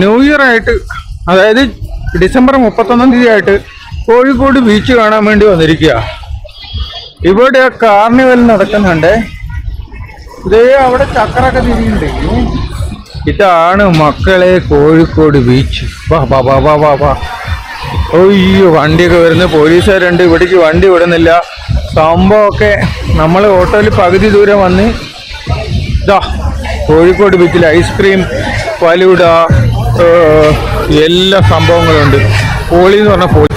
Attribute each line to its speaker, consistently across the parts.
Speaker 1: New year ആയിട്ട്, അതായത് December 31 തീയതി ആയിട്ട് കോഴിക്കോട് ബീച്ച് കാണാൻ വേണ്ടി വന്നിരിക്കുക. ഇവിടെ കാർണിവൽ നടക്കുന്നുണ്ട്. ഇതേ അവിടെ ചക്രൊക്കെ തിരിയുന്നുണ്ട്. ഇതാണ് മക്കളെ കോഴിക്കോട് ബീച്ച്. വാ വാ വാ വാ വാ വാ. ഒയ്യോ, വണ്ടിയൊക്കെ വരുന്ന പോലീസുകാരുണ്ട്. ഇവിടേക്ക് വണ്ടി വിടുന്നില്ല. സംഭവമൊക്കെ നമ്മൾ ഓട്ടോയിൽ പകുതി ദൂരം വന്ന് ഇതാ കോഴിക്കോട് ബീച്ചിൽ ഐസ്ക്രീം, ഫലൂഡ, എല്ലാ സംഭവങ്ങളുണ്ട്. പോളി എന്ന് പറഞ്ഞ പോളി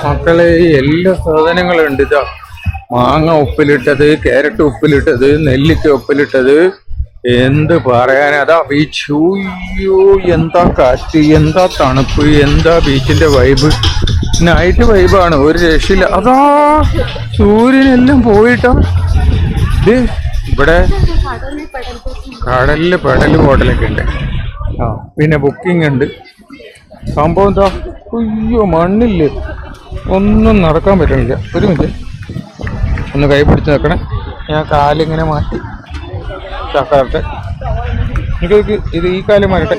Speaker 1: മക്കളെ എല്ലാ സാധനങ്ങളുണ്ട്. ഇതാ മാങ്ങ ഉപ്പിലിട്ടത്, ക്യാരറ്റ് ഉപ്പിലിട്ടത്, നെല്ലിക്ക ഉപ്പിലിട്ടത്, എന്ത് പറയാനാ. അതാ ബീച്ച്. അയ്യോ, എന്താ കാറ്റ്, എന്താ തണുപ്പ്, എന്താ ബീച്ചിന്റെ വൈബ്. നൈറ്റ് വൈബാണ്, ഒരു രക്ഷയില്ല. അതാ സൂര്യനെല്ലാം പോയിട്ടാ. ഇത് ഇവിടെ കടലില് പെടല് ഹോട്ടലൊക്കെ ഉണ്ട്. പിന്നെ ബുക്കിംഗ് ഉണ്ട്. സംഭവം എന്താ, അയ്യോ മണ്ണില്ല, ഒന്നും നടക്കാൻ പറ്റണില്ല. ഒരു മിനിറ്റ്, ഒന്ന് കൈ പിടിച്ച് നിൽക്കണേ. ഞാൻ കാലിങ്ങനെ മാറ്റി ചാക്കാറട്ടെ. എനിക്ക് ഇത് ഈ കാലം മാറട്ടെ.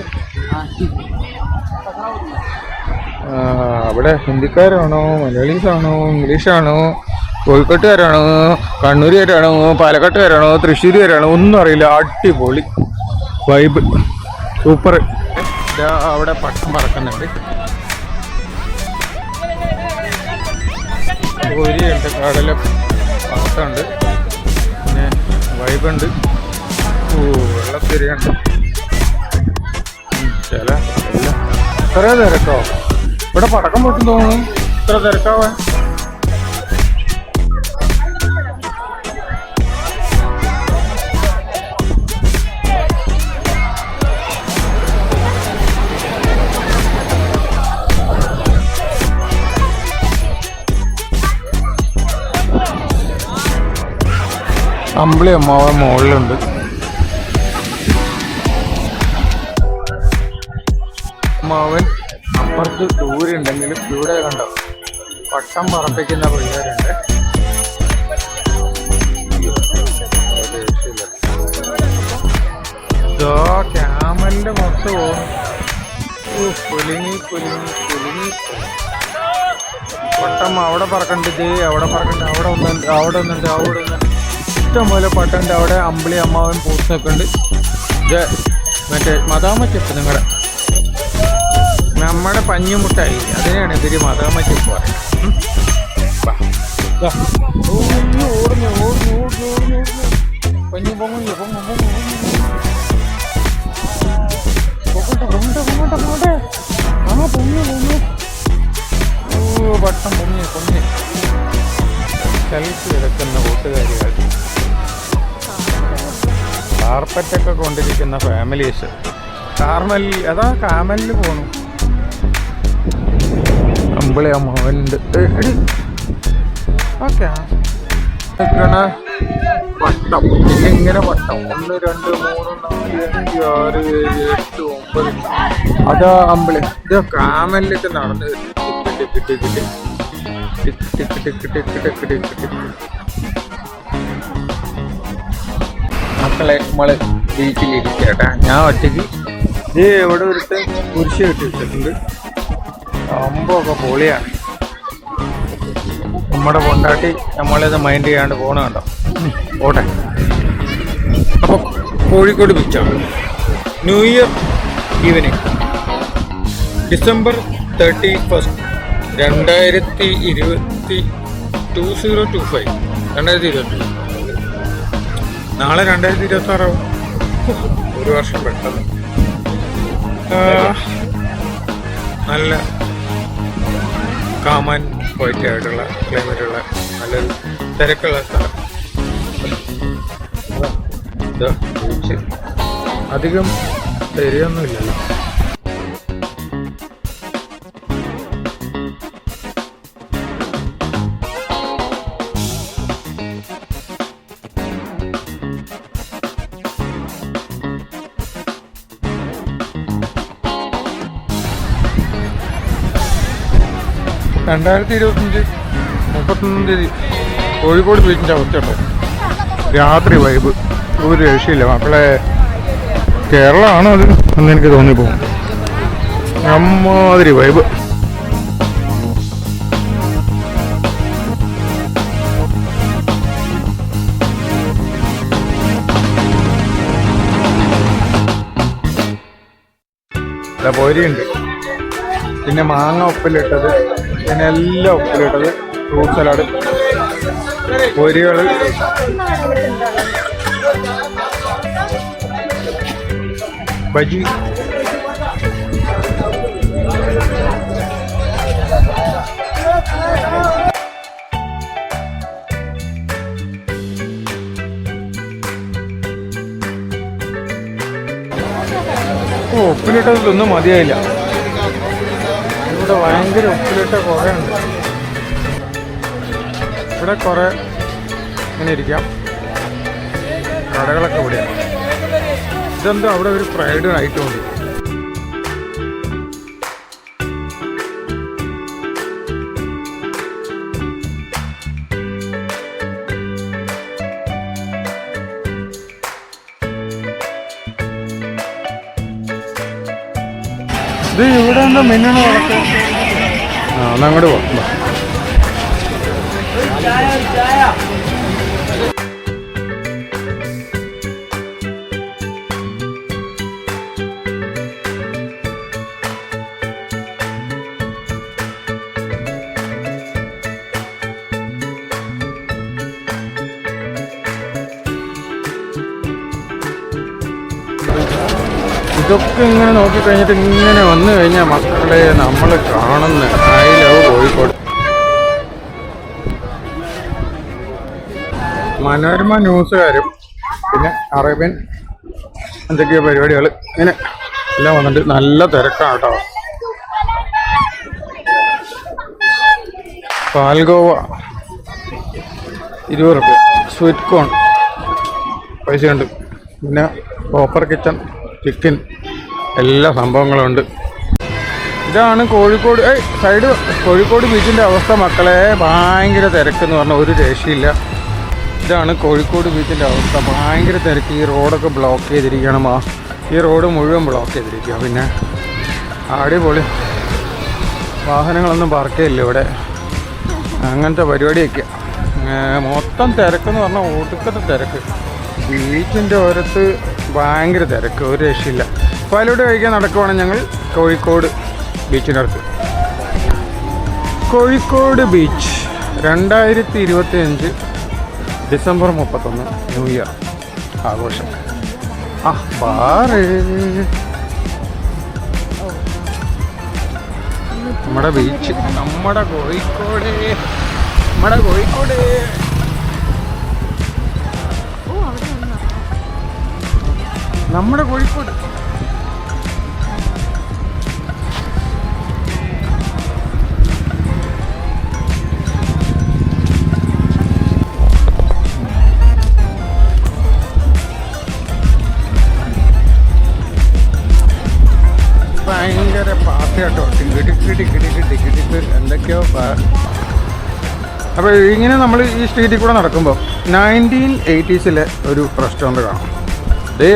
Speaker 1: അവിടെ ഹിന്ദിക്കാരാണോ, മലയാളീസാണോ, ഇംഗ്ലീഷാണോ, കോഴിക്കോട്ടുകാരാണോ, കണ്ണൂരുകാരാണോ, പാലക്കാട്ടുകാരാണോ, തൃശ്ശൂരുകാരാണോ ഒന്നും അറിയില്ല. അടിപൊളി വൈബ്, സൂപ്പർ. അവിടെ പട്ടം പറക്കുന്നുണ്ട്. കോരിയുണ്ട്, കടല പട്ടമുണ്ട്, പിന്നെ വൈബുണ്ട്. വെള്ളത്തിരിയുണ്ട്. ചില എല്ലാം ഇത്ര തിരക്കോ? ഇവിടെ പടക്കം പൊട്ടും തോന്നുന്നു. ഇത്ര തിരക്കാവാൻ അമ്പിളി അമ്മാവൻ മുകളിലുണ്ട്. അമ്മാവൻ അപ്പുറത്ത് ദൂരെ ഉണ്ടെങ്കിലും ഇവിടെ കണ്ടോ പട്ടം പറപ്പിക്കുന്ന പിള്ളേരുണ്ട്. ക്യാമലിന്റെ മുഖത്ത് പോകുന്നു. കുലുങ്ങി കുലുങ്ങി കുലുങ്ങി പട്ടം അവിടെ പറക്കണ്ട്. അവിടെ പറക്കണ്ട്. അവിടെ ഒന്നുണ്ട്, അവിടെ ഒന്നുണ്ട്, അവിടെ ഒന്നുണ്ട്. ഇഷ്ടംപോലെ പട്ടണ്ട്. അവിടെ അമ്പിളി അമ്മാവൻ പൂത്ത് നിൽക്കുന്നുണ്ട്. ഇത് മറ്റേ മദാമച്ചെപ്പ്, നിങ്ങളുടെ നമ്മുടെ പഞ്ഞിമുട്ടായി, അതിനാണ് ഇവര് മദാമച്ചെപ്പ് പറയുന്നത്. ഓടുന്നു ഓടുന്നു ഓടുന്നു ഓടുന്നു. പഞ്ഞി പൊങ്ങില്ല, പൊങ്ങ പൊങ്ങട്ടെ പൊങ്ങട്ടെ പൊങ്ങട്ടെ പൊങ്ങട്ടെ. ആ പൊങ്ങി പൊങ്ങി. ഓ പട്ടം പൊങ്ങി പൊങ്ങി. സെൽഫി എടുക്കുന്ന കൂട്ടുകാരികൾ, കാർപ്പറ്റൊക്കെ കൊണ്ടിരിക്കുന്ന ഫാമിലീസ്. അതാ കാമലിൽ പോണു. അമ്പിളി അമ്മാവനുണ്ട്. ഓക്കെ പട്ടം ഇങ്ങനെ പട്ടം 1 2 3 4 5 6 7 8 9. അതാ അമ്പിളി. ഇത് കാമലിലേക്ക് നടന്ന് tick tick tick tick tick tick tick tick tick tick. മക്കളെ നമ്മള് ബീച്ചിലിരിക്കട്ടെ. ഞാൻ ഒറ്റയ്ക്ക് ഇത് എവിടെ ഒരുത്ത് കുരിശ് കെട്ടി വെച്ചിട്ടുണ്ട്. സംഭവമൊക്കെ പൊളിയാണ്. നമ്മുടെ കൊണ്ടാട്ടി നമ്മളിത് മൈൻഡ് ചെയ്യാണ്ട് പോകണ കണ്ടോ. പോട്ടെ. അപ്പോൾ കോഴിക്കോട് ബീച്ചാണ്. New year evening December 31 2025. നാളെ 2026 ആവും. ഒരു വർഷം പെട്ടെന്ന്. നല്ല കാമൻ ക്വൈറ്റ് ആയിട്ടുള്ള ക്ലൈമറ്റുള്ള നല്ലൊരു തിരക്കുള്ള സ്ഥലം. ബീച്ച് അധികം ശരിയൊന്നുമില്ലല്ലോ. $2025 31 കോഴിക്കോട് ബീച്ചിൻ്റെ അവസ്ഥയുണ്ടോ? രാത്രി വൈബ് ഒരു രക്ഷയില്ല മക്കളെ. കേരളമാണോ അത് എന്ന് എനിക്ക് തോന്നിപ്പോകും. അമ്മാതിരി വൈബ്. പൊരിയുണ്ട്, പിന്നെ മാങ്ങ ഉപ്പിലിട്ടത്, പിന്നെ എല്ലാം ഉപ്പിലിട്ടത്, ഫ്രൂട്ട് സലാഡ്, പൊരികൾ, ബജി, ഉപ്പിലിട്ടതൊന്നും മതിയായില്ല. ഇവിടെ ഭയങ്കര ഉപ്പിലിട്ട കുറേ ഉണ്ട്. ഇവിടെ കുറേ ഇങ്ങനെ ഇരിക്കാം, കടകളൊക്കെ ഇവിടെയാണ്. ഇതെന്തോ അവിടെ ഒരു ഫ്രൈഡ് ഐറ്റം ഉണ്ട്. ഇത് ഇവിടെ എന്താ മിന്നണ വളർത്ത്? അതങ്ങോട്ട് പോകാം. ഇതൊക്കെ ഇങ്ങനെ നോക്കിക്കഴിഞ്ഞിട്ട് ഇങ്ങനെ വന്നു കഴിഞ്ഞാൽ മക്കളെ നമ്മൾ കാണുന്ന ഐ ലവ് കോഴിക്കോട്. മനോരമ ന്യൂസുകാരും പിന്നെ അറേബ്യൻ എന്തൊക്കെയോ പരിപാടികൾ ഇങ്ങനെ എല്ലാം വന്നിട്ട് നല്ല തിരക്കാണ് കേട്ടോ. പാൽഗോവ 20 രൂപ, സ്വീറ്റ് കോൺ പൈസയുണ്ട്, പിന്നെ പ്രോപ്പർ കിച്ചൺ, ചിക്കൻ, എല്ലാ സംഭവങ്ങളും ഉണ്ട്. ഇതാണ് കോഴിക്കോട് സൈഡ് കോഴിക്കോട് ബീച്ചിൻ്റെ അവസ്ഥ മക്കളെ. ഭയങ്കര തിരക്കെന്ന് പറഞ്ഞാൽ ഒരു രക്ഷയില്ല. ഇതാണ് കോഴിക്കോട് ബീച്ചിൻ്റെ അവസ്ഥ, ഭയങ്കര തിരക്ക്. ഈ റോഡൊക്കെ ബ്ലോക്ക് ചെയ്തിരിക്കണം, ഈ റോഡ് മുഴുവൻ ബ്ലോക്ക് ചെയ്തിരിക്കുക. പിന്നെ അടിപൊളി, വാഹനങ്ങളൊന്നും പാർക്ക് ചെയ്യില്ല ഇവിടെ, അങ്ങനത്തെ പരിപാടിയൊക്കെ. മൊത്തം തിരക്കെന്ന് പറഞ്ഞാൽ ഒടുക്കത്തെ തിരക്ക്. ബീച്ചിൻ്റെ ഓരത്ത് ഭയങ്കര തിരക്ക്, ഒരു രക്ഷയില്ല. പാലോട് കഴിക്കാൻ നടക്കുവാണ് ഞങ്ങൾ കോഴിക്കോട് ബീച്ചിനടുത്ത്. Kozhikode beach 2025 December 31 new year ആഘോഷം. ബാറ് നമ്മുടെ ബീച്ച്, നമ്മുടെ കോഴിക്കോട്, നമ്മുടെ കോഴിക്കോട്. നമ്മുടെ കോഴിക്കോട് ഭയങ്കര പാർട്ടിയാട്ടോ, ടിക്കറ്റ് എന്തൊക്കെയോ. അപ്പോൾ ഇങ്ങനെ നമ്മൾ ഈ സ്ട്രീറ്റിൽ കൂടെ നടക്കുമ്പോൾ 1980s ഒരു റെസ്റ്റോറൻറ്റ് കാണാം.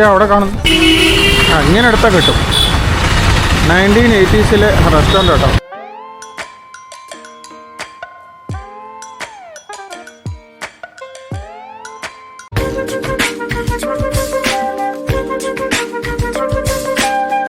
Speaker 1: അവിടെ കാണുന്നു, ഇങ്ങനെ എടുത്താൽ കിട്ടും. 1980s റെസ്റ്റോറൻറ്റ് കേട്ടോ.